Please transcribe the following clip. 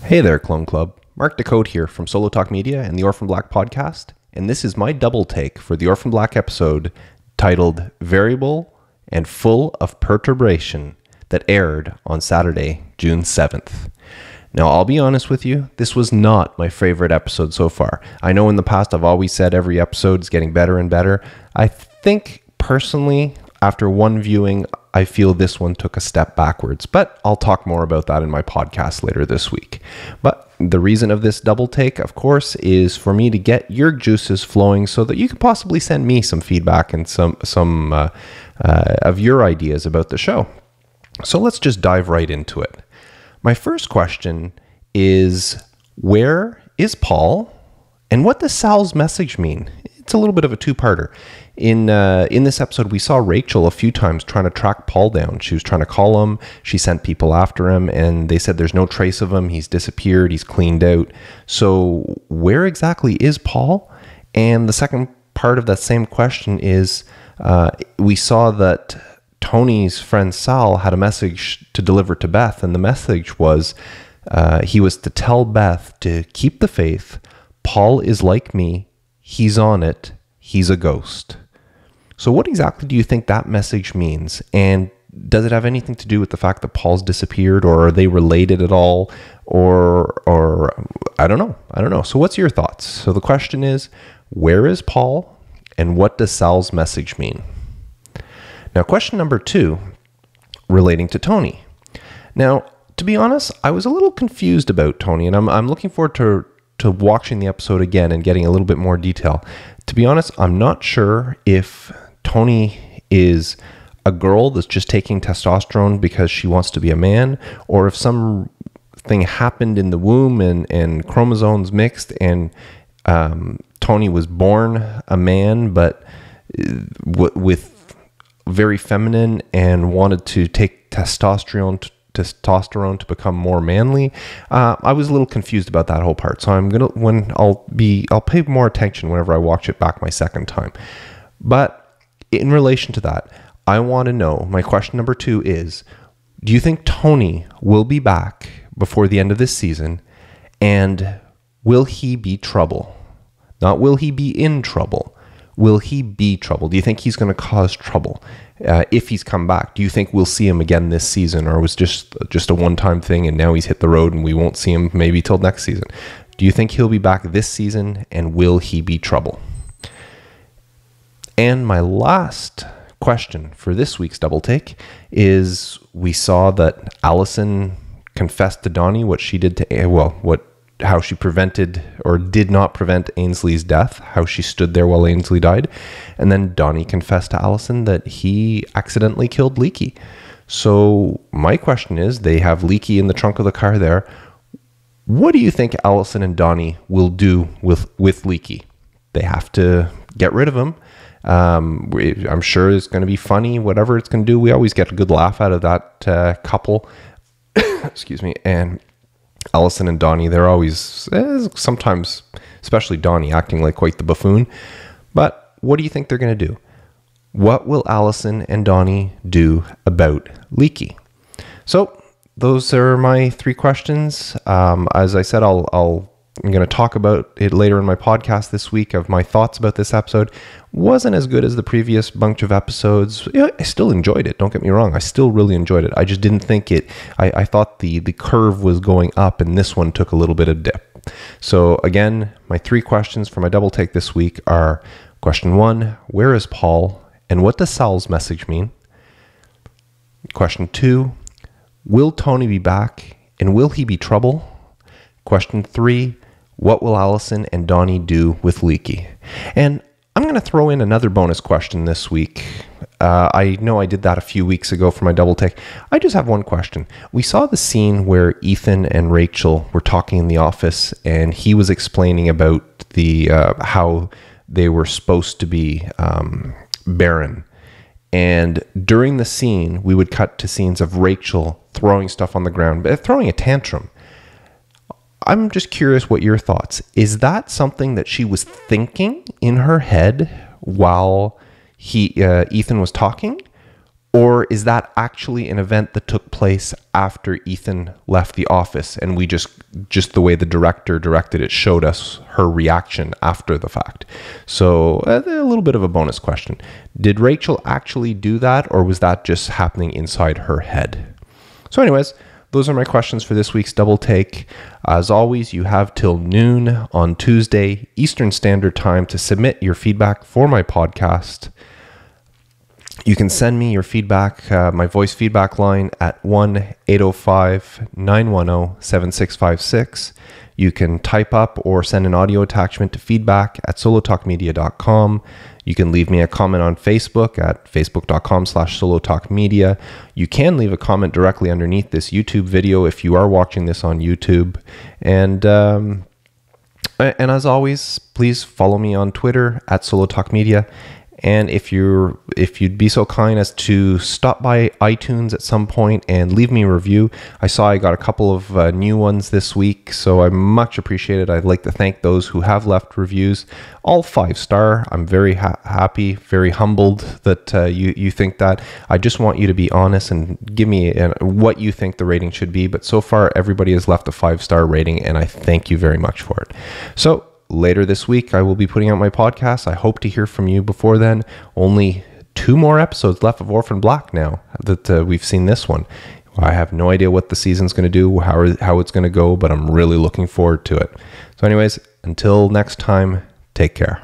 Hey there, Clone Club. Mark Decode here from Solo Talk Media and the Orphan Black podcast, and this is my double take for the Orphan Black episode titled Variable and Full of Perturbation that aired on Saturday, June 7th. Now, I'll be honest with you, this was not my favorite episode so far. I know in the past I've always said every episode is getting better and better. I think personally, after one viewing, I feel this one took a step backwards, but I'll talk more about that in my podcast later this week. But the reason of this double take, of course, is for me to get your juices flowing so that you could possibly send me some feedback and some of your ideas about the show. So let's just dive right into it. My first question is, where is Paul, and what does Sal's message mean? It's a little bit of a two-parter. In this episode, we saw Rachel a few times trying to track Paul down. She was trying to call him. She sent people after him, and they said there's no trace of him. He's disappeared. He's cleaned out. So where exactly is Paul? And the second part of that same question is, we saw that Tony's friend Sal had a message to deliver to Beth, and the message was he was to tell Beth to keep the faith. Paul is like me. He's on it. He's a ghost. So what exactly do you think that message means? And does it have anything to do with the fact that Paul's disappeared, or are they related at all? Or I don't know. So what's your thoughts? So the question is, where is Paul, and what does Sal's message mean? Now, question number 2, relating to Tony. Now, to be honest, I was a little confused about Tony, and I'm looking forward to watching the episode again and getting a little bit more detail. To be honest, I'm not sure if Tony is a girl that's just taking testosterone because she wants to be a man, or if something happened in the womb and chromosomes mixed and Tony was born a man but with very feminine and wanted to take testosterone to become more manly. I was a little confused about that whole part, so I'll pay more attention whenever I watch it back my second time. But in relation to that, I want to know, my question number 2 is, do you think Tony will be back before the end of this season, and will he be trouble? Not will he be in trouble. Will he be trouble? Do you think he's going to cause trouble if he's come back? Do you think we'll see him again this season, or it was just a one-time thing and now he's hit the road and we won't see him maybe till next season? Do you think he'll be back this season, and will he be trouble? And my last question for this week's double take is, we saw that Allison confessed to Donnie what she did to how she prevented or did not prevent Ainsley's death, how she stood there while Ainsley died. And then Donnie confessed to Allison that he accidentally killed Leaky. So my question is, they have Leaky in the trunk of the car there. What do you think Allison and Donnie will do with Leaky? They have to get rid of him. I'm sure it's going to be funny, whatever it's going to do. We always get a good laugh out of that couple. Excuse me. And Allison and Donnie, they're always, sometimes, especially Donnie, acting like quite the buffoon. But what do you think they're going to do? What will Allison and Donnie do about Leaky? So those are my 3 questions. As I said, I'm going to talk about it later in my podcast this week, of my thoughts about this episode. Wasn't as good as the previous bunch of episodes. Yeah, I still enjoyed it. Don't get me wrong. I still really enjoyed it. I just didn't think I thought the curve was going up, and this one took a little bit of dip. So again, my 3 questions for my double take this week are: question 1, where is Paul, and what does Sal's message mean? Question 2, will Tony be back, and will he be trouble? Question 3, what will Allison and Donnie do with Leaky? And I'm going to throw in another bonus question this week. I know I did that a few weeks ago for my double take. I just have one question. We saw the scene where Ethan and Rachel were talking in the office, and he was explaining about the how they were supposed to be barren. And during the scene, we would cut to scenes of Rachel throwing stuff on the ground, throwing a tantrum. I'm just curious what your thoughts. Is that something that she was thinking in her head while Ethan was talking? Or is that actually an event that took place after Ethan left the office, and we just the way the director directed it showed us her reaction after the fact? So a little bit of a bonus question. Did Rachel actually do that, or was that just happening inside her head? So anyways, those are my questions for this week's Double Take. As always, you have till noon on Tuesday, Eastern Standard Time, to submit your feedback for my podcast. You can send me your feedback, my voice feedback line at 1-805-910-7656. You can type up or send an audio attachment to feedback@solotalkmedia.com. You can leave me a comment on Facebook at facebook.com/solotalkmedia. You can leave a comment directly underneath this YouTube video if you are watching this on YouTube. And as always, please follow me on Twitter at solotalkmedia. And if you'd be so kind as to stop by iTunes at some point and leave me a review. I saw I got a couple of new ones this week, so I much appreciate it. I'd like to thank those who have left reviews, all 5-star. I'm very happy, very humbled that you think that. I just want you to be honest and give me what you think the rating should be. But so far, everybody has left a 5-star rating, and I thank you very much for it. So later this week, I will be putting out my podcast. I hope to hear from you before then. Only 2 more episodes left of Orphan Black now that we've seen this one. I have no idea what the season's going to do, how it's going to go, but I'm really looking forward to it. So anyways, until next time, take care.